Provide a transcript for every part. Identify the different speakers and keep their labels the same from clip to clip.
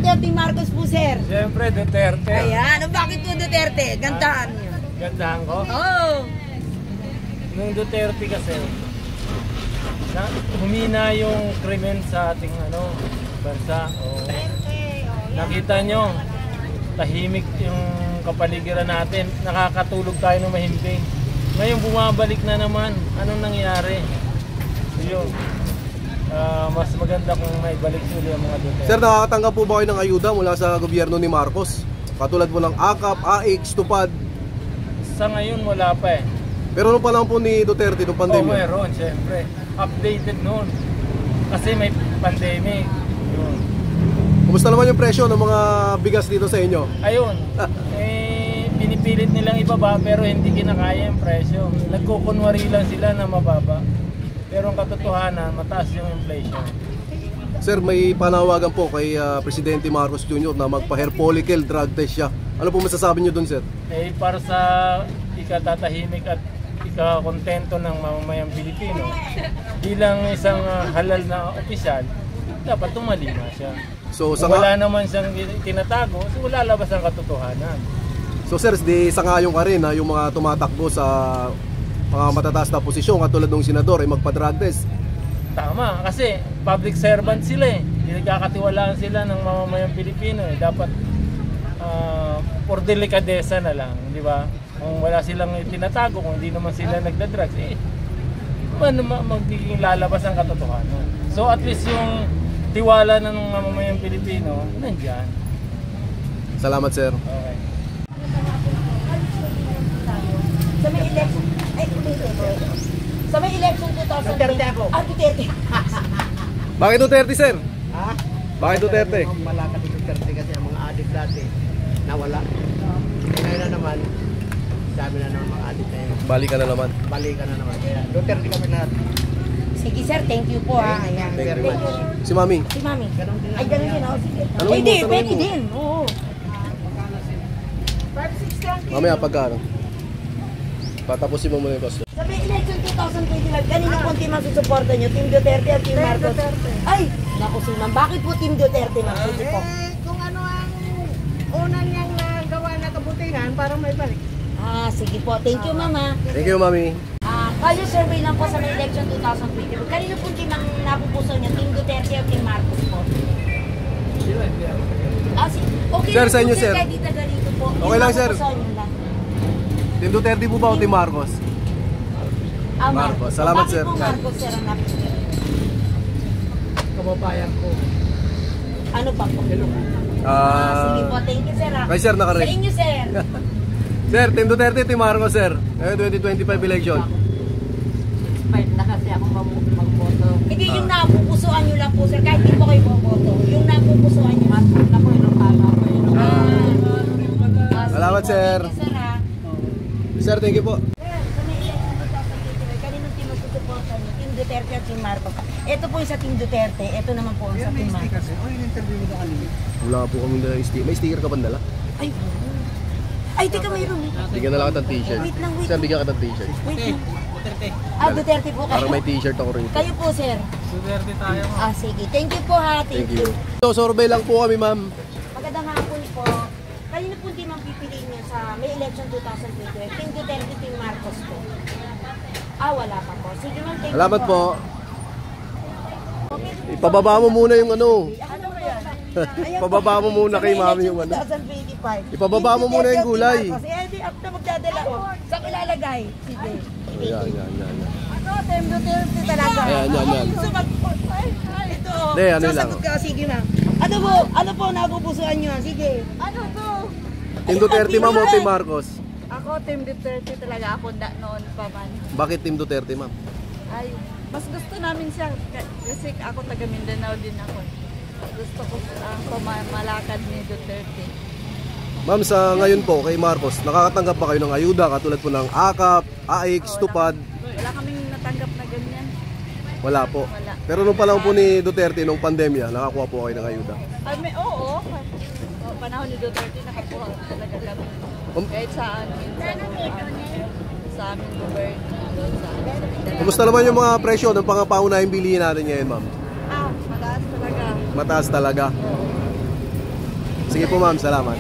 Speaker 1: Duterte o Team Marcos po, sir?
Speaker 2: Siyempre, Duterte.
Speaker 1: Ayan, bakit po Duterte? Gandahan niyo.
Speaker 2: Gandahan ko?
Speaker 1: Oo.
Speaker 2: Nung Duterte kasi, humina yung krimen sa ating bansa. Nakita nyo, tahimik yung kapaligiran natin. Nakakatulog tayo ng mahimbing. Ngayon bumabalik na naman. Anong nangyari? Yun. Mas maganda kung may balik ulit ang mga Duterte.
Speaker 3: Sir, nakakatanggap po ba kayo ng ayuda mula sa gobyerno ni Marcos? Katulad mo ng AKAP, AX, Tupad?
Speaker 2: Sa ngayon wala pa eh.
Speaker 3: Pero nung panahon po ni Duterte, nung pandemya?
Speaker 2: Meron, siyempre. Updated noon. Kasi may pandemic. Yun.
Speaker 3: Kumusta naman yung presyo ng mga bigas dito sa inyo?
Speaker 2: Ayun. Pinipilit nilang ibaba pero hindi kinakaya yung presyo. Nagkukunwari lang sila na mababa. Pero ang katotohanan, mataas yung inflation.
Speaker 3: Sir, may panawagan po kay Presidente Marcos Jr. na magpa-hair follicle drug test siya. Ano po masasabi niyo dun, sir?
Speaker 2: Para sa ikatatahimik at ikakontento ng mamamayang Pilipino, bilang isang halal na opisyal, dapat tumalima siya. So, kung wala naman siyang tinatago, so lalabas ang katotohanan.
Speaker 3: So sir, di sangayon ka rin na yung mga tumatakbo sa mga matataas na posisyon katulad ng senador ay magpa-drug test.
Speaker 2: Tama, kasi public servant sila eh. Nagkakatiwalaan sila ng mamamayang Pilipino eh. Dapat for delikadesa na lang, di ba? Kung wala silang tinatago, kung hindi naman sila nagda-drugs, magiging lalabas ang katotohanan. So at least yung tiwala ng mamamayang Pilipino, nandiyan.
Speaker 3: Salamat, sir.
Speaker 2: Okay.
Speaker 1: Sa may election, sa may election 2020. Duterte ako. Duterte.
Speaker 3: Bakit Duterte, sir?
Speaker 4: Ha?
Speaker 3: Bakit Duterte?
Speaker 4: Malaka ni Duterte kasi ang mga adik dati nawala. Ngayon na naman, dami na naman mga adik na yun.
Speaker 3: Balikan na naman.
Speaker 4: Balikan na naman. Kaya Duterte kami lahat.
Speaker 1: Sige sir, thank you po ha. Ayan.
Speaker 3: Thank you very much. Si Mami?
Speaker 1: Si Mami. Ay, ganun din ako. Sige.
Speaker 3: Tanungin mo,
Speaker 1: Pwede,
Speaker 3: tanungin
Speaker 1: pwede
Speaker 3: mo.
Speaker 1: din. Oo. 5-6
Speaker 3: Mamaya pagkano? Patapusin mo muna yung costume.
Speaker 1: Sa may election 2025, kanina po team ang susuporta nyo? Team Duterte at Team Marcos? Duterte. Ay! Naku si ma'am, bakit po Team Duterte ma'am?
Speaker 4: Kung ano ang unang niyang nagawa na kabutihan, parang may balik.
Speaker 1: Sige po. Thank you mama.
Speaker 3: Thank you, Mami.
Speaker 1: Kayo survey lang po sa may election 2025. Kanina po team ang napupuso nyo? Team Duterte at Team Marcos po? Okay
Speaker 3: Sir,
Speaker 1: lang
Speaker 3: sa inyo,
Speaker 1: po,
Speaker 3: sir.
Speaker 1: Kahit dito po.
Speaker 3: Okay lang, sir.
Speaker 1: Napupuso nyo lang.
Speaker 3: Team Duterte po ba o Team Marcos? Marcos. Salamat, sir.
Speaker 1: Bakit po Marcos, sir, ang napupuso?
Speaker 4: Kababayan ko.
Speaker 1: Ano pa po? Sige po, thank you sir.
Speaker 3: Kay sir naka-red.
Speaker 1: Sa inyo sir.
Speaker 3: Sir, Team Duterte, Team Marcos, sir. Ngayon 2025 election.
Speaker 4: Fight na kasi ako magboto.
Speaker 1: Hindi yung napupusuan nyo lang po sir, kahit di po kayo boboto. Yung napupusuan nyo.
Speaker 4: Na po yung ano ko yun.
Speaker 3: Salamat, sir.
Speaker 1: Thank you sir ha.
Speaker 3: Sir, thank you po.
Speaker 1: Sir, sa may election 2025, kaninong team ang susuportan nyo? Team Duterte at Team Marcos. Ito po yung sa Team Duterte, ito naman po yung sa Team Marcos.
Speaker 4: Kasi, in-interview mo kanina.
Speaker 3: Wala po kami dala sticker. May sticker ka ba dala?
Speaker 1: Ay, teka mayroon.
Speaker 3: Bigyan na lang kita ng t-shirt.
Speaker 1: Wait lang, wait.
Speaker 3: Sir, bigyan kita ng t-shirt.
Speaker 1: Wait lang. Duterte po kayo.
Speaker 3: Para may t-shirt ako rito.
Speaker 1: Kayo po sir.
Speaker 2: Duterte tayo.
Speaker 1: Sige. Thank you po ha.
Speaker 3: Thank you. So, survey lang po kami, ma'am.
Speaker 1: Magandang hapon po. Kanina po team ang pipiliin niyo sa may election 2020. Team Duterte, Team Marcos po. Wala pa po. Sige ma'am, thank you
Speaker 3: Salamat po.
Speaker 1: Okay.
Speaker 3: Ipababa mo muna yung ano.
Speaker 1: Ano ba yan?
Speaker 3: Pababa mo muna kay mami yung ano.
Speaker 1: 2025.
Speaker 3: Ipababa mo muna yung gulay.
Speaker 1: Di after magdadala ko. Saan ilalagay? Sige.
Speaker 3: Ayan, yan.
Speaker 1: Team Duterte talaga.
Speaker 3: Ayan.
Speaker 1: Ito.
Speaker 3: Hindi, ano lang.
Speaker 1: Sasagot ka. Sige ma'am. Ano po napupusuan nyo? Sige. Ano to?
Speaker 3: Team Duterte, ma'am o Team Marcos?
Speaker 5: Ako, Team Duterte talaga ako noon pa man.
Speaker 3: Bakit Team Duterte, ma'am?
Speaker 5: Ay, mas gusto namin siya kasi ako taga Mindanao din ako. Gusto ko ang pamamalakad ni Duterte.
Speaker 3: Ma'am, sa ngayon po kay Marcos, nakakatanggap pa kayo ng ayuda katulad po ng AKAP, AX, Tupad?
Speaker 5: Wala kaming natanggap na ganyan.
Speaker 3: Wala po.
Speaker 5: Wala.
Speaker 3: Pero nung panahon po ni Duterte, nung pandemya, nakakuha po kayo ng ayuda?
Speaker 5: Oo. Panahon ni Duterte nakakuha talaga kami. Kahit saan, sa aming gobyerno.
Speaker 3: Kumusta naman yung mga presyo ng pangapaunahing bilihin natin ngayon, ma'am?
Speaker 5: Mataas talaga.
Speaker 3: Mataas talaga. Sige po ma'am, salamat.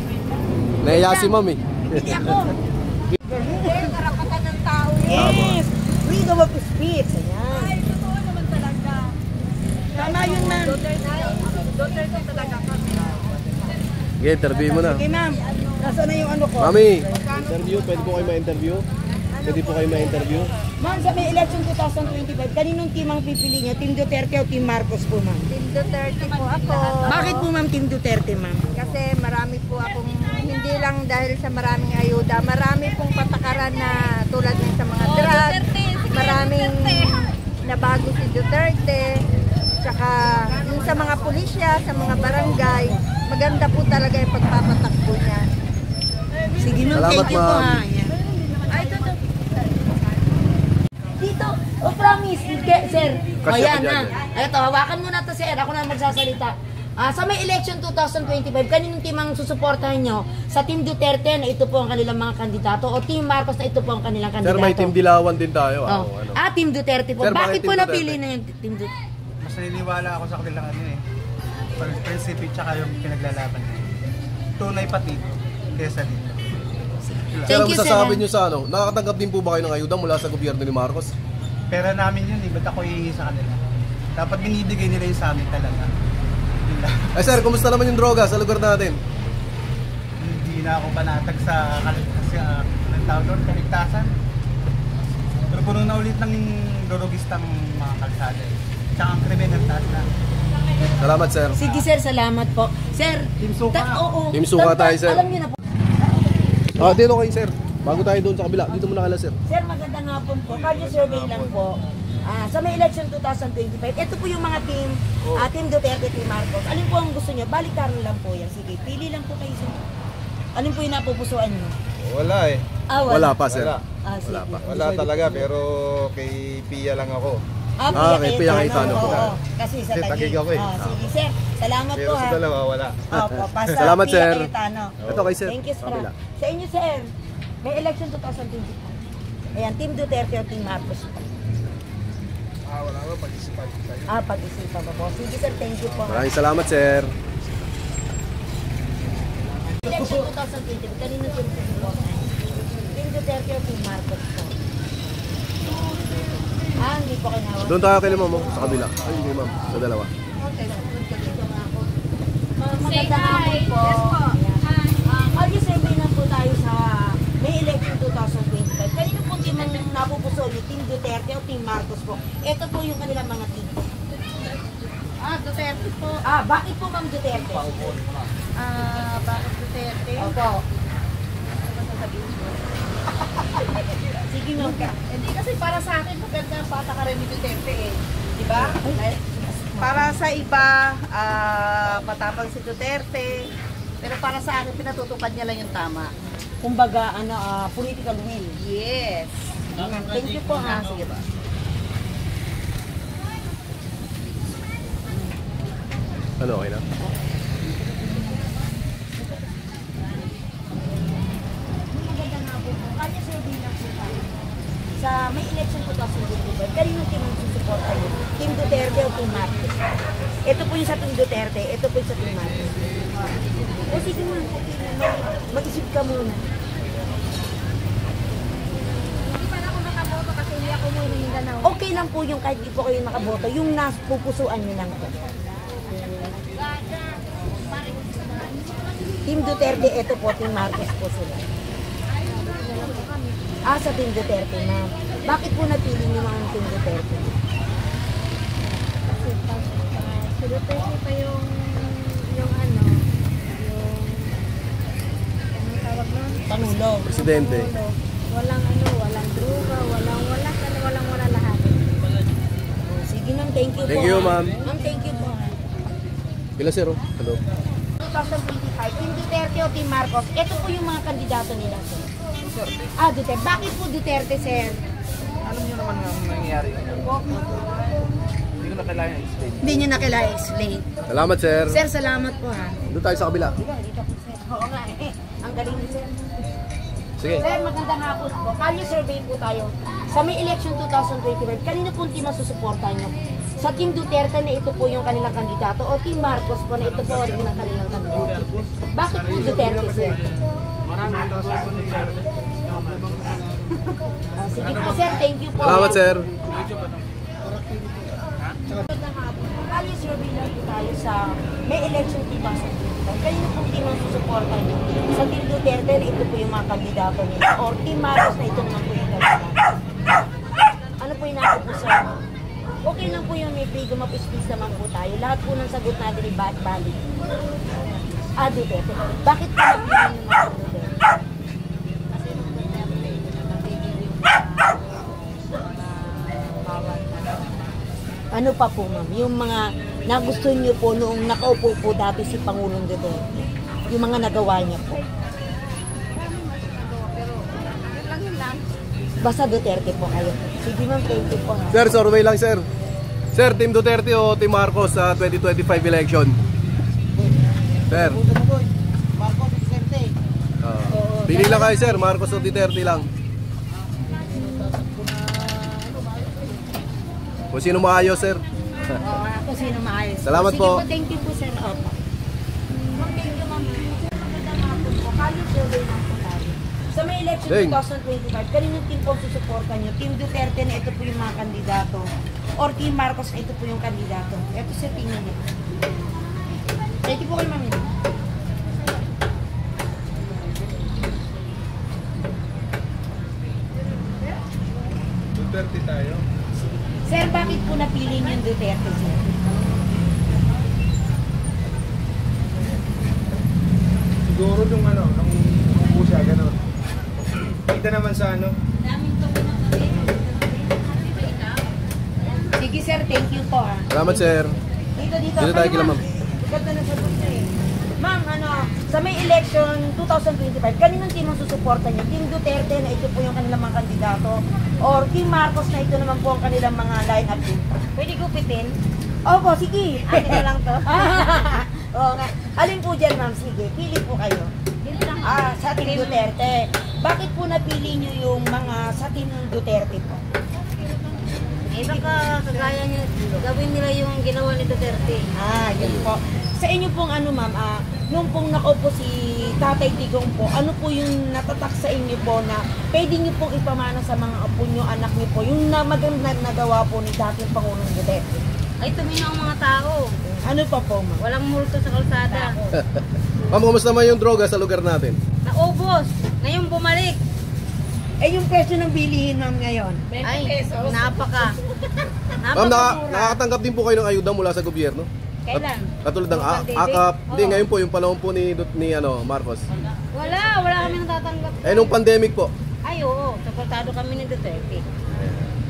Speaker 3: Naiya si ma'am eh.
Speaker 1: Hindi ako.
Speaker 5: Karapatan ng tao.
Speaker 1: Yes! Freedom of speech. Ayan.
Speaker 5: Ay, totoo naman talaga.
Speaker 1: Tama yun, ma'am.
Speaker 5: Duterte talaga kami.
Speaker 3: Sige, interview mo na.
Speaker 1: Okay, ma'am. Nasaan na yung ano ko?
Speaker 3: Mami, interview, pwede po kayo ma-interview? Pwede po kayo ma-interview?
Speaker 1: Ma'am, sa may election 2025, kaninong team ang pipili niya? Team Duterte o Team Marcos po, ma'am?
Speaker 5: Team Duterte po ako.
Speaker 1: Bakit po, ma'am, Team Duterte, ma'am?
Speaker 5: Kasi marami po akong, hindi lang dahil sa maraming ayuda, marami pong patakaran na tulad ng sa mga drug, maraming nabago si Duterte, tsaka yung sa mga pulisya, sa mga barangay, maganda po talaga yung pagpapatakbo niya.
Speaker 1: Sige, ma'am.
Speaker 3: Salamat,
Speaker 1: Thank you po,
Speaker 3: ma'am.
Speaker 1: ha. Ayan.
Speaker 5: Ay, totoo.
Speaker 1: Dito, promise, sir.
Speaker 3: Kasi
Speaker 1: Ayan
Speaker 3: ako
Speaker 1: na.
Speaker 3: dyan,
Speaker 1: Ito, hawakan mo na to, sir. Ako na magsasalita. Sa may election 2025, kaninong team ang susuportahan nyo? Sa Team Duterte na ito po ang kanilang mga kandidato o Team Marcos na ito po ang kanilang
Speaker 3: Sir,
Speaker 1: kandidato?
Speaker 3: may Team Dilawan din tayo.
Speaker 1: Oh.
Speaker 3: Ano?
Speaker 1: Team Duterte po.
Speaker 3: Sir, bakit
Speaker 1: Bakit po
Speaker 3: Team
Speaker 1: napili
Speaker 3: Duterte?
Speaker 1: na yung Team Duterte?
Speaker 6: Mas naniniwala ako sa kanilang ano eh. Prinsipyo tsaka yung pinaglalaban. Tunay pati kesa dito.
Speaker 3: Sir,
Speaker 1: Thank
Speaker 3: ang
Speaker 1: you, sir.
Speaker 3: masasabi nyo sa ano, nakakatanggap din po ba kayo ng ayuda mula sa gobyerno ni Marcos?
Speaker 6: Pera namin yun eh, ba't ako hihingi sa kanila? Dapat binibigay nila yung sa amin talaga. Yun lang.
Speaker 3: Eh sir, kumusta naman yung droga sa lugar natin?
Speaker 6: Hindi na ako panatag sa anong tawag doon, kaligtasan. Pero puno na ulit ng dorogistang mga kalsada eh. Tsaka ang krimen ng taas na.
Speaker 3: Salamat sir.
Speaker 1: Sige, sir. Salamat po. Sir,
Speaker 6: Team Suka.
Speaker 1: oo.
Speaker 3: Team Suka tayo, sir.
Speaker 1: Alam niyo na po.
Speaker 3: Dito kayo sir. Bago tayo doon sa kabila, dito muna kala sir.
Speaker 1: Sir, magandang hapon po. Cardio survey lang po. Sa may election 2025, ito po yung mga team, Team Duterte, Team Marcos. Alin po ang gusto nyo? Baliktaran lang po yan. Sige, pili lang po kayo. Sir. Alin po yung napupusuan nyo?
Speaker 7: Wala eh.
Speaker 3: Wala pa sir.
Speaker 7: Wala.
Speaker 1: Sige.
Speaker 3: Wala pa.
Speaker 7: Wala talaga pero kay Pia lang ako.
Speaker 3: kay Pia kayo tano po.
Speaker 1: Oo, kasi sa
Speaker 7: Kasi
Speaker 1: Taguig.
Speaker 7: Taguig ako eh.
Speaker 1: Sige, sir. Salamat
Speaker 7: Pero
Speaker 1: po
Speaker 7: sa
Speaker 1: ha.
Speaker 7: dalawa wala.
Speaker 1: Opo, pasa
Speaker 3: Salamat,
Speaker 1: Pia
Speaker 3: sir.
Speaker 1: Cayetano.
Speaker 3: Ito kay sir.
Speaker 1: Thank you, sir.
Speaker 3: Kabila.
Speaker 1: Sa inyo, sir, may election 2025. Ayan, Team Duterte o Team Marcos po.
Speaker 7: Wala ko pag-isipan tayo.
Speaker 1: Pag-isipan pa po. Sige, sir. Thank you po.
Speaker 3: Maraming salamat sir.
Speaker 1: Election 2020, kanino team sa suportahan? Team Duterte o Team Marcos po? Hindi po kinawa.
Speaker 3: Doon tayo kay ma'am sa kabila. Ay, hindi ma'am. Sa dalawa.
Speaker 1: Okay, dito nga ako. Magandang hapon po. Cardio survey lang po tayo sa May election 2025. Kanino po team ang napupuso niyo? Team Duterte o Team Marcos po? Ito po yung kanilang mga team.
Speaker 5: Duterte po.
Speaker 1: Bakit po Ma'am Duterte?
Speaker 5: Bakit Duterte?
Speaker 1: Opo. Sige ma'am ka.
Speaker 5: Hindi kasi para sa akin, maganda ang patakaran ni Duterte eh. Diba? Para sa iba, matapang si Duterte. Pero para sa akin, pinatutupad niya lang yung tama.
Speaker 1: Kumbaga, political will.
Speaker 5: Yes.
Speaker 1: Thank you po ha.
Speaker 5: Sige ba?
Speaker 3: Ano, okay na?
Speaker 1: Magandang hapon po. Kanya survey lang po tayo. Sa may election 2025, kanino team ang susuporta niyo? Team Duterte o Team Marcos? Ito po yung sa Team Duterte, ito po yung sa Team Marcos. O sige ma'am, okay na. Mag-isip ka muna.
Speaker 5: Hindi pa na ako nakaboto kasi hindi ako mo Mindanao.
Speaker 1: Okay lang po yung kahit di po kayo nakaboto, yung napupusuan niyo lang po. Team Duterte, ito po, Team Marcos po sila. Sa Team Duterte, ma'am. Bakit po napili niyo ang Team Duterte?
Speaker 5: Kasi si Duterte pa yung anong tawag nun?
Speaker 1: Panulo.
Speaker 3: Presidente.
Speaker 5: Walang droga, walang lahat.
Speaker 1: Sige ma'am, thank you po.
Speaker 3: Thank you, ma'am.
Speaker 1: Ma'am, thank you po.
Speaker 3: Pila sir, oh. Hello.
Speaker 1: 2025, Team Duterte o Team Marcos, ito po yung mga kandidato nila, sir. Duterte. Bakit po Duterte, sir?
Speaker 6: Alam niyo naman ang nangyayari. Hindi ko na kailangan i-explain.
Speaker 1: Hindi nyo na kailangan explain.
Speaker 3: Salamat sir.
Speaker 1: Sir, salamat po ha.
Speaker 3: Doon tayo sa kabila.
Speaker 1: Dito po, sir. Oo nga ang galing ni sir.
Speaker 3: Sige.
Speaker 1: Sir, magandang hapon po. Kalye survey po tayo. Sa may election 2025, kanino po team masusuportahan nyo? Sa Team Duterte na ito po yung kanilang kandidato o Team Marcos po na ito po rin ang kanilang kandidato? Bakit po Duterte, sir. Sige po, sir. Thank you po.
Speaker 3: Salamat, sir.
Speaker 1: Kali survey lang po tayo sa may election team sa kanino pong team ang susuporta niyo? Sa Team Duterte na ito po yung mga kandidato nila or Team Marcos na ito naman po yung kandidato? Ano po yung natin sa okay lang po yung may freedom of speech naman po tayo. Lahat po ng sagot natin ay valid. Duterte. Bakit po napili yung mga Duterte? Kasi nung Duterte, nagigil yung ano pa po ma'am? Yung mga nagustuhan niyo po noong nakaupo po dati si Pangulong Duterte. Yung mga nagawa niya po. Basta Duterte po kayo. Sige ma'am, thank you po.
Speaker 3: Sir, survey lang, sir. Sir, Team Duterte o Team Marcos sa 2025 election? Sir.
Speaker 4: Marcos Duterte.
Speaker 3: Pili lang kayo, sir. Marcos o Duterte lang. Kung sino maayos, sir.
Speaker 1: Ako sino maayos.
Speaker 3: Salamat
Speaker 1: Sige
Speaker 3: po.
Speaker 1: Thank you po, sir. Opo. Ma'am, thank you, ma'am. Magandang hapon po. Kali survey lang po tayo. Sa may election
Speaker 3: Ding.
Speaker 1: 2025, kaninong team po susuporta nyo? Team Duterte na ito po yung mga kandidato or Team Marcos na ito po yung kandidato? Ito sa tingin niyo. Thank you po kayo, ma'am.
Speaker 7: Duterte tayo.
Speaker 1: Sir, bakit po napili niyo yung Duterte, sir?
Speaker 7: Siguro nung nung upo siya, gano'n. Kita naman sa
Speaker 1: Sige, sir. Thank you po, ha.
Speaker 3: Salamat, sir.
Speaker 1: Dito.
Speaker 3: Dito tayo kila ma'am.
Speaker 1: Ganda na sagot niya eh. Ma'am, sa may election 2025, kaninong team ang susuporta niyo? Team Duterte na ito po yung kanilang mga kandidato or Team Marcos na ito naman po ang kanilang mga line-up team? Pwede gupitin? Opo, sige. Ito lang to. Oo nga. Alin po dyan, ma'am? Sige, pili po kayo. Sa Team Duterte. Bakit po napili niyo yung mga sa Team Duterte po?
Speaker 8: Baka kagaya niya, gawin nila yung ginawa ni Duterte.
Speaker 1: Yun po. Sa inyo pong ma'am, nung pong nakaupo si Tatay Digong po, ano po yung natatak sa inyo po na pwede niyo pong ipamana sa mga apo niyo, anak niyo po, yung magandang nagawa po ni dating Pangulong Duterte?
Speaker 8: Ay, tumino ang mga tao.
Speaker 1: Ano pa po, ma'am?
Speaker 8: Walang multo sa kalsada.
Speaker 3: Ma'am, kumusta naman yung droga sa lugar natin?
Speaker 8: Naubos. Ngayon bumalik.
Speaker 1: Yung presyo ng bilihin, ma'am, ngayon?
Speaker 8: Ay, napaka.
Speaker 3: Ma'am, nakakatanggap din po kayo ng ayuda mula sa gobyerno?
Speaker 1: Kailan?
Speaker 3: Katulad ng AKAP. Hindi, ngayon po, yung panahon po ni Marcos.
Speaker 8: Wala kami natatanggap.
Speaker 3: Nung pandemic po.
Speaker 8: Ay, oo. Supportado kami ni Duterte.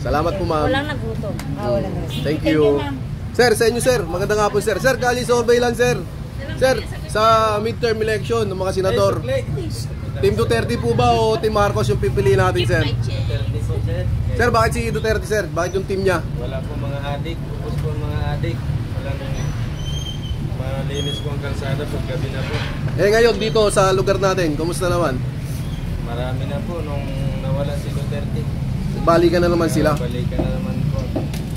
Speaker 3: Salamat po, ma'am.
Speaker 8: Walang nagutom.
Speaker 1: Wala na.
Speaker 3: Thank you.
Speaker 1: ma'am.
Speaker 3: Sir, sa inyo, sir. Magandang hapon, sir. Sir, kali survey lang, sir. Sir, sa midterm election ng mga senador, Team Duterte po ba o Team Marcos yung pipiliin natin, sir?
Speaker 2: Duterte po, sir.
Speaker 3: Sir, bakit si Duterte, sir? Bakit yung team niya?
Speaker 2: Wala po mga adik. Upos po mga adik. Walang malinis po ang kalsada pag gabi na po.
Speaker 3: Ngayon, dito sa lugar natin, kumusta naman?
Speaker 2: Marami na po nung nawala si Duterte.
Speaker 3: Balikan na naman sila.
Speaker 2: Balikan na naman po.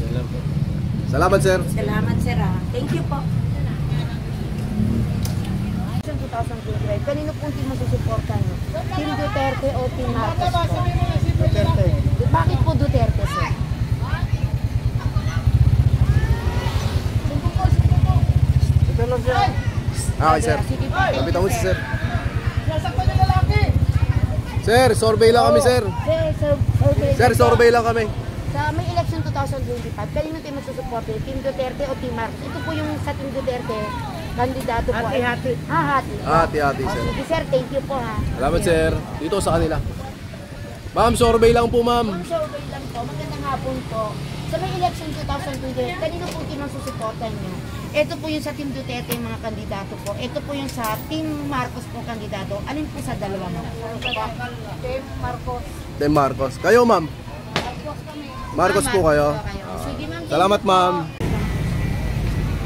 Speaker 2: Yan lang po.
Speaker 3: Salamat, sir.
Speaker 1: Salamat, sir. Thank you po. 2025, kanino pong team ang susuporta niyo? Team Duterte o Team Marcos po?
Speaker 7: Duterte.
Speaker 1: Bakit po Duterte, sir?
Speaker 7: Ito lang siya.
Speaker 3: Okay, sir.
Speaker 1: Sige po.
Speaker 3: Kapitan mo si sir. Sir, survey lang kami, sir. Sir, survey lang kami.
Speaker 1: Sa may election 2025, kanino team ang susuporta niyo? Team Duterte o Team Marcos? Ito po yung sa Team Duterte, kandidato po.
Speaker 4: Hati-hati.
Speaker 1: Hati.
Speaker 3: Hati-hati, sir.
Speaker 1: Sige, sir. Thank you po, ha.
Speaker 3: Salamat, sir. Dito sa kanila. Ma'am, survey lang po, ma'am.
Speaker 1: Ma'am, survey lang po. Magandang hapon po. Sa may election 2020, kanino po team ang susuportan niyo? Ito po yung sa Team Duterte yung mga kandidato po. Ito po yung sa Team Marcos po kandidato. Alin po sa dalawa mo?
Speaker 8: Team Marcos.
Speaker 3: Team Marcos. Kayo, ma'am. Marcos po kayo.
Speaker 1: Sige, ma'am.
Speaker 3: Salamat, ma'am.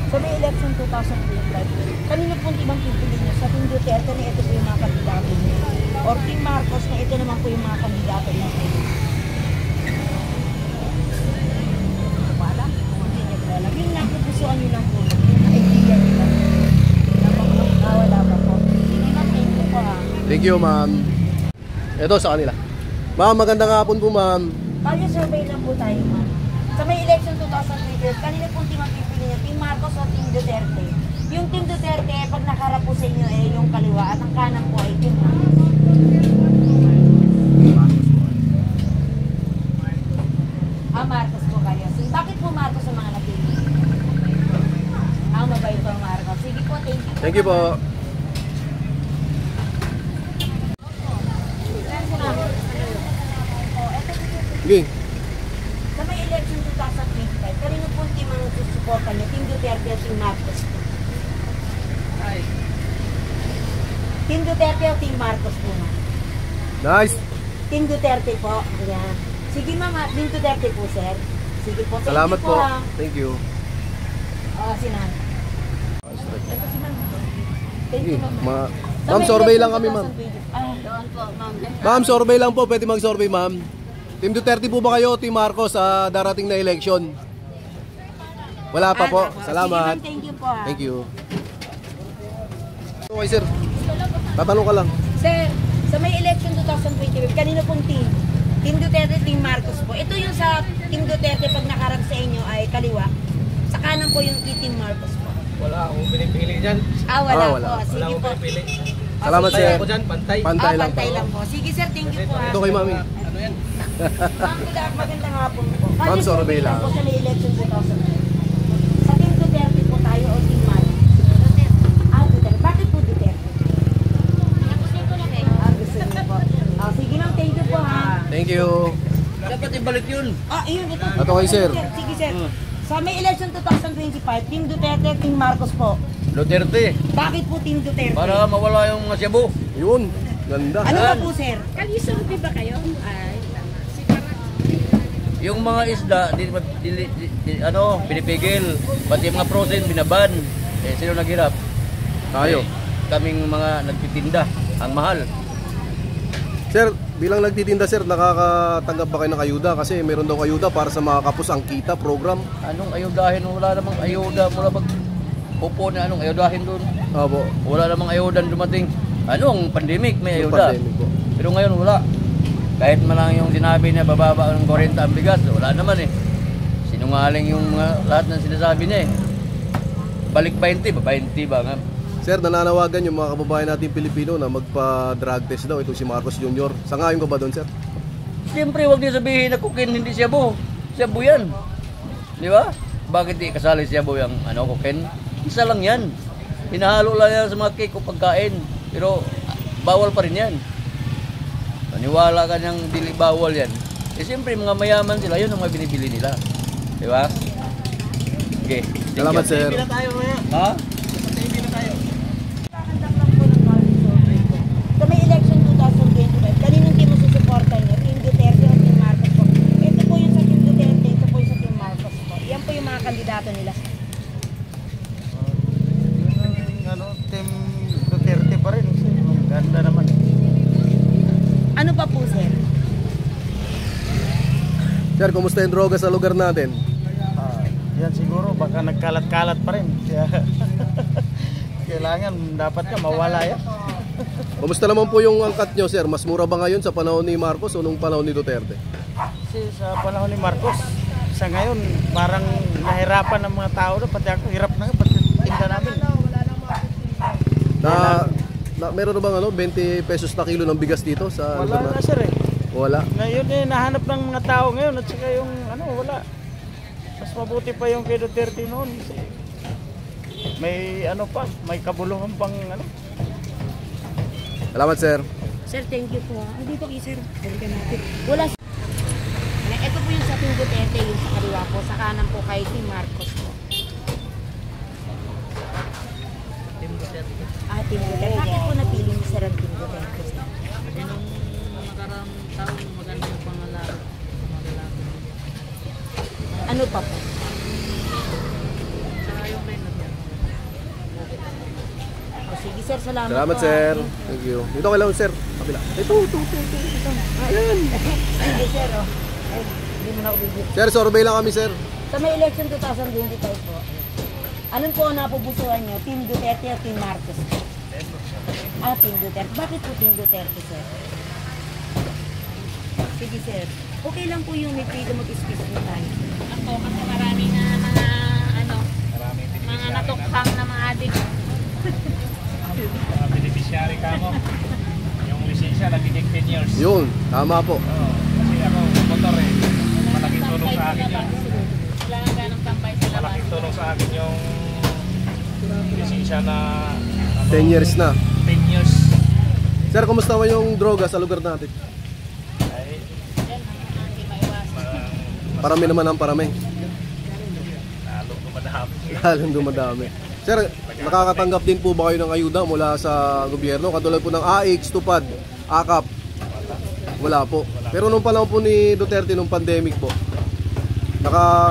Speaker 1: Sa may election 2025, kanino pong team ang pipiliin niyo? Sa Team Duterte na ito po yung mga kandidato niyo? Or Team Marcos na ito naman po yung mga kandidato niyo? Wala. Hindi niyo po alam. Yung napupusuan niyo lang po. Yung na-idea niyo lang. Wala pa po. Sige, ma'am.
Speaker 3: Thank you, ma'am. Ito sa kanila. Ma'am, magandang hapon po, ma'am.
Speaker 1: Tayo survey lang po tayo, ma'am. Sa may election 2020, kanina pong team ang pipili niya, Team Marcos o Team Duterte. Yung Team Duterte, pag nakarap po sa inyo, yung kaliwa at ang kanan po ay Team Marcos. Marcos po kayo. So, bakit po Marcos sa mga napili? Mabait po Marcos. Sige po, thank you.
Speaker 3: Thank you po. Sige.
Speaker 1: Sa may election 2025, kanino po team ang susuportan niyo? Team Duterte o Team Marcos? Team Duterte o Team Marcos po, ma'am?
Speaker 3: Nice.
Speaker 1: Team Duterte po. Ayan. Sige, ma'am. Team Duterte po, sir. Sige po.
Speaker 3: Salamat po.
Speaker 1: Ha.
Speaker 3: Thank you.
Speaker 1: Sinan. Ito si ma'am. Thank you, ma'am.
Speaker 3: Ma'am, survey lang kami, ma'am.
Speaker 8: Doon po, ma'am.
Speaker 3: Ma'am, survey lang po. Pwede mag-survey, ma'am. Team Duterte po ba kayo, Team Marcos sa darating na election? Wala pa po. Salamat.
Speaker 1: Sige, thank you po.
Speaker 3: Thank you. Okay, sir. Tatanong ka lang.
Speaker 1: Sir, sa may election 2025, kanino pong team? Team Duterte, Team Marcos po. Ito yung sa Team Duterte pag nakarap sa inyo ay kaliwa. Sa kanan po yung Team Marcos po.
Speaker 6: Wala akong pinipili dyan.
Speaker 1: Wala
Speaker 3: wala.
Speaker 1: po. Sige
Speaker 6: Wala akong
Speaker 1: po.
Speaker 6: pinipili.
Speaker 3: Salamat,
Speaker 1: sige.
Speaker 3: sir.
Speaker 6: Ako dyan, pantay.
Speaker 3: Pantay lang po.
Speaker 1: Pantay lang po. Sige, sir. Thank you po.
Speaker 3: Ito kay mami.
Speaker 6: Ano yan?
Speaker 1: Ma'am, magandang hapon po.
Speaker 3: Ma'am, survey lang.
Speaker 1: Po sa may election 2025. Sa Team Duterte po tayo o Team Marcos? Duterte. Bakit po Duterte? Gusto niyo po. Sige ma'am, thank you po ha.
Speaker 3: Thank you.
Speaker 6: Dapat ibalik yun.
Speaker 1: Yun, ito.
Speaker 3: Ito kay sir.
Speaker 1: Sige, sir. Sa may election 2025, Team Duterte, Team Marcos po.
Speaker 6: Duterte.
Speaker 1: Bakit po Team Duterte?
Speaker 6: Para mawala yung mga Cebu.
Speaker 3: Yun. Ganda.
Speaker 1: Ano ba po, sir?
Speaker 8: Kalisorbe ba kayo? Ay, tama.
Speaker 6: Yung mga isda, pinipigil. Pati yung mga frozen, binaban. Sino naghirap?
Speaker 3: Tayo.
Speaker 6: Kaming mga nagtitinda. Ang mahal.
Speaker 3: Sir, bilang nagtitinda sir, nakakatanggap ba kayo ng ayuda? Kasi meron daw ayuda para sa mga kapos ang kita program.
Speaker 6: Anong ayudahin? Wala namang ayuda. Mula pag upo na anong ayudahin doon.
Speaker 3: Opo.
Speaker 6: Wala namang ayuda dumating. Anong pandemic may
Speaker 3: Yung
Speaker 6: ayuda.
Speaker 3: pandemic po.
Speaker 6: Pero ngayon wala. Kahit man lang yung sinabi niya bababa ng 40 ang bigas, wala naman eh. Sinungaling yung lahat ng sinasabi niya eh. Balik 20 ba nga?
Speaker 3: Sir, nananawagan yung mga kababayan natin Pilipino na magpa-drug test daw. Ito si Marcos Jr. Sangayon ka ba doon, sir?
Speaker 6: Siyempre, huwag niyo sabihin na cocaine hindi Cebu. Cebu yan. Di ba? Bakit di kasali Cebu yung cocaine? Isa lang yan. Hinahalo lang yan sa mga cake o pagkain. Pero bawal pa rin yan. Maniwala ka niyang dili bawal yan. Siyempre, mga mayaman sila, yun ang mga binibili nila. Di ba? Okay.
Speaker 3: Salamat, sir.
Speaker 6: Ha?
Speaker 1: Kakandak lang po ng Marcos survey po. Sa may election 2025, kaninong team ang susuporta niyo? Team Duterte o Team Marcos po? Ito po yung sa Team Duterte, ito po yung sa Team Marcos po. Yan po yung mga kandidato nila.
Speaker 7: Team Duterte pa rin. Ganda naman.
Speaker 1: Ano pa po, sir?
Speaker 3: Sir, kumusta yung droga sa lugar natin?
Speaker 7: Yan siguro, baka nagkalat-kalat pa rin. Kaya, kailangan, dapat ka mawala yan.
Speaker 3: Kumusta naman po yung angkat nyo, sir? Mas mura ba ngayon sa panahon ni Marcos o nung panahon ni Duterte?
Speaker 7: Kasi sa panahon ni Marcos, sa ngayon, parang nahirapan ng mga tao na, pati ako, hirap na nga, pati tinda namin.
Speaker 3: Meron na bang 20 pesos na kilo ng bigas dito sa lugar
Speaker 7: Wala na
Speaker 3: natin?
Speaker 7: sir eh.
Speaker 3: Wala.
Speaker 7: Ngayon nahanap ng mga tao ngayon at saka yung wala. Mas mabuti pa yung kay Duterte noon. Kasi may may kabuluhan pang
Speaker 3: Salamat, sir.
Speaker 1: Sir, thank you po. Dito kayo, sir. Balikan natin. Wala. Ito po yung sa Team Duterte, yung sa kaliwa po. Sa kanan po kay Team Marcos po.
Speaker 6: Team Duterte.
Speaker 1: Team Duterte. Bakit po napili niyo sir ang Team Duterte?
Speaker 6: Kasi nung nakarang taon, maganda yung pangalaro.
Speaker 1: Ano pa po?
Speaker 6: Saka yung may nagyan.
Speaker 1: Sige sir, salamat
Speaker 3: Salamat,
Speaker 1: po.
Speaker 3: sir. Thank you. Dito kayo lang, sir. Kapila. Ito. Ayan.
Speaker 1: Sige sir, oh. Ay, hindi mo na ako bibig.
Speaker 3: Sir, survey lang kami, sir.
Speaker 1: Sa may election 2025 po, anong po ang napupusuan niyo? Team Duterte o Team Marcos? Team Duterte. Bakit po Team Duterte, sir? Sige, sir. Okay lang po yung may freedom of speech po tayo.
Speaker 8: Ako, kasi marami na mga, mga natukhang na mga adik.
Speaker 2: Mga beneficiary ka mo. Yung lisensya, nagiging 10 years.
Speaker 3: Yun, tama po.
Speaker 2: Oo, kasi ako, motor eh. Malaking tulong sa akin yun.
Speaker 8: Wala nga ganong tambay sa labas.
Speaker 2: Malaking tulong sa akin yung lisensya na
Speaker 3: 10 years na.
Speaker 2: 10 years.
Speaker 3: Sir, kumusta naman yung droga sa lugar natin?
Speaker 2: Ay,
Speaker 8: Yan ang hindi maiwasan.
Speaker 3: Parami naman ang parami.
Speaker 2: lalong dumadami.
Speaker 3: Lalong dumadami. Sir, nakakatanggap din po ba kayo ng ayuda mula sa gobyerno? Katulad po ng AIX, TUPAD, AKAP? Wala po. Pero nung panahon po ni Duterte, nung pandemic po,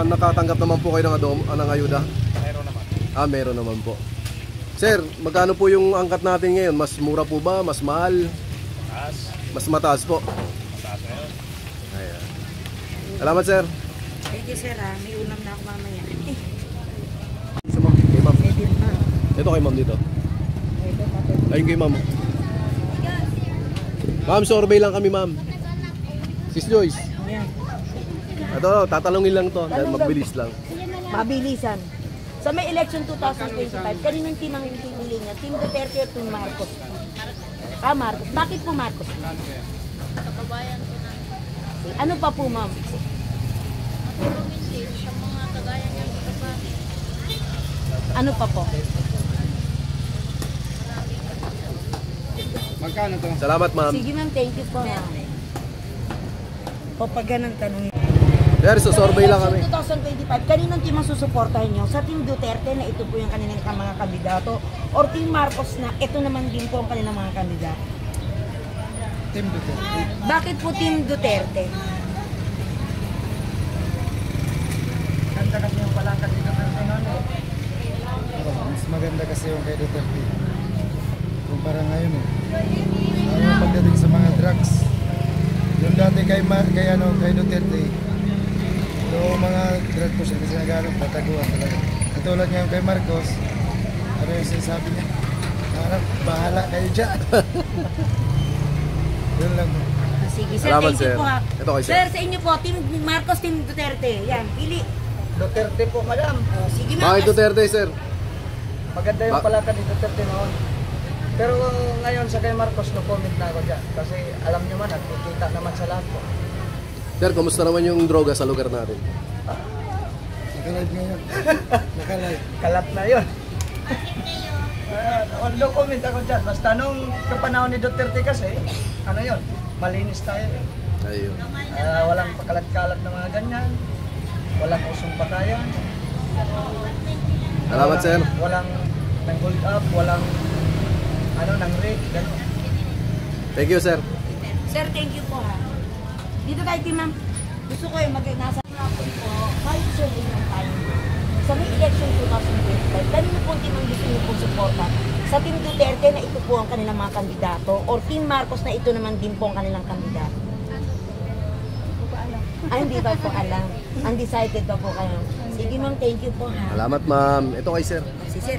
Speaker 3: nakatanggap naman po kayo ng ayuda?
Speaker 2: Meron naman.
Speaker 3: Meron naman po. Sir, magkano po yung angkat natin ngayon? Mas mura po ba? Mas mahal?
Speaker 2: Taas.
Speaker 3: Mas mataas po.
Speaker 2: Mataas ngayon.
Speaker 3: Ayan. Salamat, sir.
Speaker 1: Thank you, sir. May ulam na ako mamaya.
Speaker 3: Isa ma'am. Kay ma'am. Ito kay ma'am dito. Ayun kay ma'am. Ma'am, survey lang kami, ma'am. Sis Joyce. Ito, tatalungin lang to. Dahil magbilis lang.
Speaker 1: Mabilisan. Sa may election 2025, kaninong team ang pinili niya? Team Duterte o Team Marcos? Marcos. Bakit po Marcos?
Speaker 8: Kababayan ko na.
Speaker 1: Ano pa po, ma'am?
Speaker 8: Hindi, sa mga kagaya niya dito pa.
Speaker 1: Ano pa po?
Speaker 6: Magkano to?
Speaker 3: Salamat, ma'am.
Speaker 1: Sige, ma'am. Thank you po, ma'am. O pag ganun tanongin.
Speaker 3: Sir, so survey lang kami.
Speaker 1: 2025, kaninong team ang susuportahan nyo? Sa Team Duterte na ito po yung kanilang mga kandidato? Or Team Marcos na ito naman din po ang kanilang mga kandidato?
Speaker 6: Team Duterte.
Speaker 1: Bakit po Team Duterte?
Speaker 6: Ganda kasi yung palangkat dito ng mas maganda kasi yung kay Duterte. Kumpara ngayon eh. Pagdating sa mga drugs. Yung dati kay Duterte, yung mga drug push kasi nag-aaral, tataguan talaga. Katulad ngayon kay Marcos, ano yung sinasabi niya? Harap, bahala kayo dyan. Yun lang po.
Speaker 1: Sige, sir.
Speaker 3: Salamat,
Speaker 1: Thank you
Speaker 3: sir.
Speaker 1: po, ha.
Speaker 3: Ito kay sir.
Speaker 1: Sir, sa inyo po, Team Marcos, Team Duterte. Yan, pili.
Speaker 6: Duterte po, madam.
Speaker 1: Sige, ma'am.
Speaker 3: Bakit Duterte, sir?
Speaker 6: Maganda yung palakad ni Duterte noon. Pero ngayon sa kay Marcos, no comment na ako dyan. Kasi alam nyo man, nakikita naman sa lahat po.
Speaker 3: Sir, kumusta naman yung droga sa lugar natin?
Speaker 6: Nakalive ngayon. Nakalive. Kalat na yun. No comment ako dyan. Basta nung kapanahon ni Duterte kasi, ano yun, malinis tayo.
Speaker 3: Ayun.
Speaker 6: Walang pakalat-kalat na mga ganyan. Walang usong patayan.
Speaker 3: Salamat, sir.
Speaker 6: Walang nang hold up, walang nang rape, gano'n.
Speaker 3: Thank you, sir.
Speaker 1: Sir, thank you po, ha. Dito tayo, Team, ma'am. Gusto ko yung nasa hapon po, kahit survey ng tayo. Sa may election 2025, kanino po team ang gusto niyo pong suporta? Sa Team Duterte na ito po ang kanilang mga kandidato or Team Marcos na ito naman din po ang kanilang kandidato? Hindi ba po alam? Undecided ba po kayo? Sige, ma'am, thank you po, ha.
Speaker 3: Salamat, ma'am. Ito kay sir.
Speaker 1: Si Sir.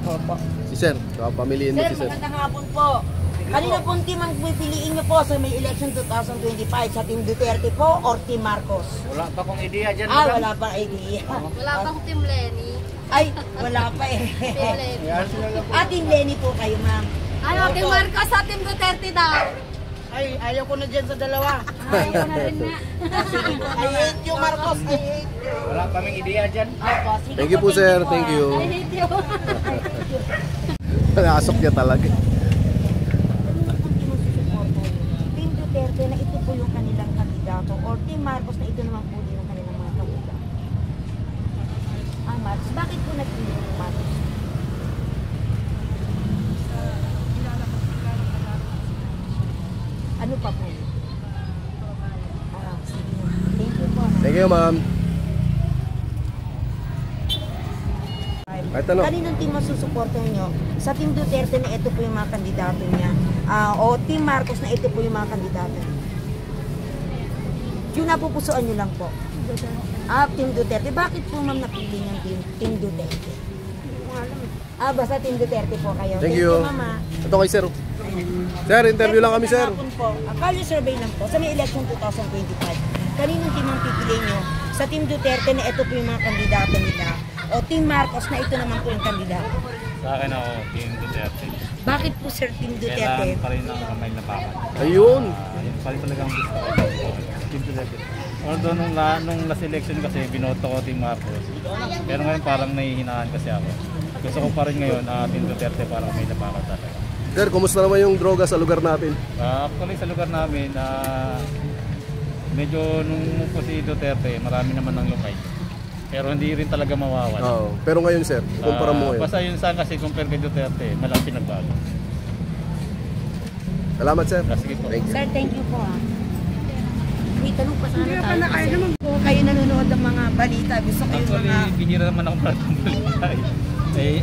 Speaker 1: Opo.
Speaker 3: Si sir. Pamiliin mo
Speaker 1: Sir,
Speaker 3: si sir.
Speaker 1: magandang hapon po. Kanino pong team ang pipiliin niyo po sa may election 2025? Sa Team Duterte po or Team Marcos?
Speaker 2: Wala pa kong ideya dyan.
Speaker 1: Wala pa idea.
Speaker 8: Wala pang Team Lenny.
Speaker 1: Ay, wala pa eh.
Speaker 8: Team Lenny.
Speaker 1: Team Lenny po kayo, ma'am.
Speaker 8: Ano, Team Marcos sa Team Duterte daw.
Speaker 6: Ay, ayaw ko na dyan sa dalawa.
Speaker 8: Ayaw ko na rin na.
Speaker 1: Sige po. I hate you, Marcos. I hate you.
Speaker 2: Wala pa kaming ideya dyan.
Speaker 1: Opo, sige
Speaker 3: Thank you po, sir. Thank you.
Speaker 8: I hate you.
Speaker 3: Nakasok niya talaga.
Speaker 1: Team Duterte na ito po yung kanilang kandidato or Team Marcos na ito naman po din ang kanilang mga kandidato? Marcos. Bakit po nagpili ng Marcos? Ano pa po? Sige. Thank you po.
Speaker 3: Thank you, ma'am. Kahit ano.
Speaker 1: Kaninong team masusuportahan nyo? Sa Team Duterte na ito po yung mga kandidato niya. O Team Marcos na ito po yung mga kandidato. Yung napupusuan nyo lang po. Team Duterte. Bakit po ma'am napili ng Team Duterte? Hindi ko alam. Basta Team Duterte po kayo.
Speaker 3: Thank you.
Speaker 1: Mama.
Speaker 3: Ito kay sir. Sir, interview lang kami, sir.
Speaker 1: Hapon po, Kalye survey lang po, sa may election 2025. Kaninong team ang pipiliin nyo? Sa Team Duterte na ito po yung mga kandidato nila, o Team Marcos na ito naman po yung kandidato?
Speaker 9: Sa akin ako, Team Duterte.
Speaker 1: Bakit po Sir Team Duterte?
Speaker 9: Kailangan pa rin ang kamay na baka.
Speaker 3: Ayun.
Speaker 9: Yun pa rin talagang gusto ko. Team Duterte. Although nung last election kasi binoto ko Team Marcos. Pero ngayon parang nahihinaan kasi ako. Gusto ko pa rin ngayon Team Duterte para kamay na baka talaga.
Speaker 3: Sir, kumusta naman yung droga sa lugar natin?
Speaker 9: Actually sa lugar namin, medyo nung po si Duterte, marami naman ng lumay. Pero hindi rin talaga mawawala.
Speaker 3: Oo. Pero ngayon, sir, kumpara mo ngayon.
Speaker 9: Basta yun saan kasi compare kay Duterte, malaki nagbago.
Speaker 3: Salamat, sir.
Speaker 9: Sige po.
Speaker 3: Thank you.
Speaker 1: Sir, thank you po. May tanong pa sana tayo kasi kung kayo nanonood ng mga balita, gusto ko yung
Speaker 9: Actually,
Speaker 1: mga...
Speaker 9: bihira naman ako balita.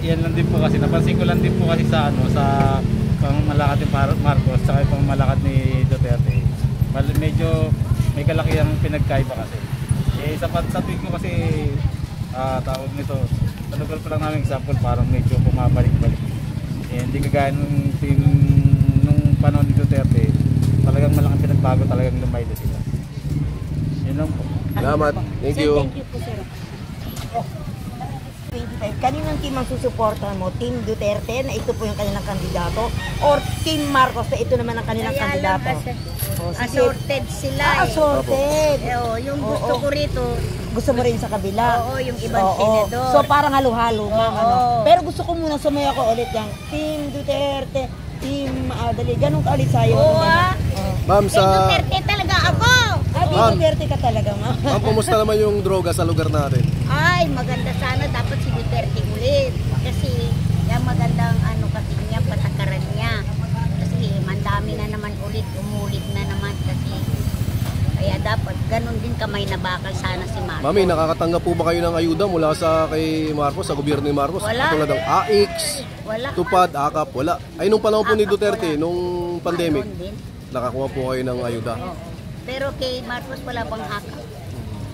Speaker 9: Yan lang din po kasi, napansin ko lang din po kasi sa pangmalakad ni Marcos saka yung pangmalakad ni Duterte. Medyo may kalakihang pinagkaiba kasi. Sa tweet ko kasi tawag nito, sa lugar pa lang namin example, parang medyo pumabalik-balik. Hindi kagaya nung panahon ni Duterte, talagang malaking pinagbago, talagang lumaydo sila. Yun lang po.
Speaker 3: Salamat. Thank you.
Speaker 1: Sir, thank you po, sir. 25. Kaninang team ang susuportahan mo? Team Duterte na ito po yung kanilang kandidato or Team Marcos na ito naman ang kanilang kandidato?
Speaker 5: Assorted sila
Speaker 1: Assorted.
Speaker 5: Yung gusto ko rito,
Speaker 1: Gusto mo rin sa kabila?
Speaker 5: oo, yung ibang senador.
Speaker 1: So parang halo-halo, ma'am. Ano?
Speaker 5: Oo.
Speaker 1: Pero gusto ko muna sumaya ko ulit yung Team Duterte, Team dali, ganun ka ulit sa'yo.
Speaker 5: Oo,
Speaker 3: Ma'am,
Speaker 5: Kay
Speaker 3: sa...
Speaker 5: Duterte talaga ako.
Speaker 1: Team
Speaker 3: Ma'am.
Speaker 1: Duterte ka talaga, ma'am.
Speaker 3: Ma'am, kumusta naman yung droga sa lugar natin?
Speaker 5: Ay, maganda sana dapat si Duterte ulit. Kasi yung magandang kasi niya, patakaran niya. Kasi mandami na naman ulit, umulit na naman kasi. Kaya dapat ganun din kamay na bakal sana si Marcos.
Speaker 3: Mami, nakakatanggap po ba kayo ng ayuda mula sa kay Marcos, sa gobyerno ni Marcos?
Speaker 5: Wala.
Speaker 3: Tulad ng AX,
Speaker 5: Wala.
Speaker 3: Tupad, AKAP, wala. Ay, nung panahon po ni
Speaker 5: AKAP,
Speaker 3: Duterte,
Speaker 5: wala.
Speaker 3: nung pandemic,
Speaker 5: Mayroon din.
Speaker 3: nakakuha po kayo ng ayuda.
Speaker 5: Oo. Pero kay Marcos wala pang haka.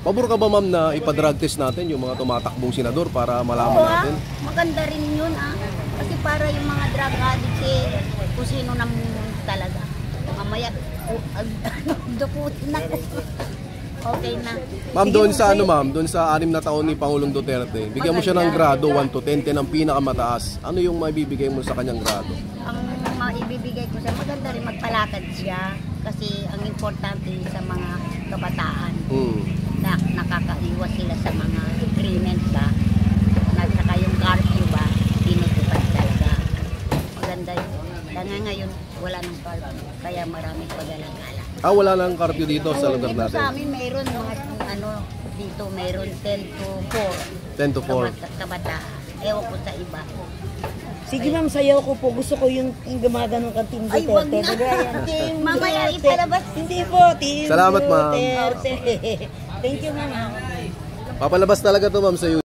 Speaker 3: Pabor ka ba, ma'am, na ipa-drug test natin yung mga tumatakbong senador para malaman natin?
Speaker 5: Maganda rin yun Kasi para yung mga drug addicts kung sino naman talaga. Mamaya, dukutin ako. Okay na.
Speaker 3: Ma'am, doon sa doon sa 6 na taon ni Pangulong Duterte, bigyan mo siya ng grado 1 to 10, 10 ang pinakamataas. Ano yung maibibigay mo sa kanyang grado?
Speaker 5: Ang maibibigay ko siya, maganda rin magpalakad siya. Kasi ang importante sa mga kabataan na nakakaiwas sila sa mga agreement ba. At saka yung curfew ba, tinutupad talaga. Maganda yun. Kaya ngayon, wala nang curfew. Kaya maraming pag-alagala.
Speaker 3: Wala nang curfew dito sa lugar
Speaker 5: Dito
Speaker 3: natin.
Speaker 5: sa amin, mayroon mga dito, mayroon 10 to 4.
Speaker 3: 10 to 4.
Speaker 5: Kabataan. Ewan ko sa iba.
Speaker 1: Sige ma'am, sayaw ko po. Gusto ko yung gumagano ka Team
Speaker 5: Ay, wag
Speaker 1: Duterte.
Speaker 5: na.
Speaker 1: Kaya Team
Speaker 5: Mamaya
Speaker 1: Duterte.
Speaker 5: ipalabas.
Speaker 1: Hindi po, Team
Speaker 3: Salamat, ma'am.
Speaker 1: Duterte. Thank you, ma'am.
Speaker 3: Papalabas talaga to, ma'am, sa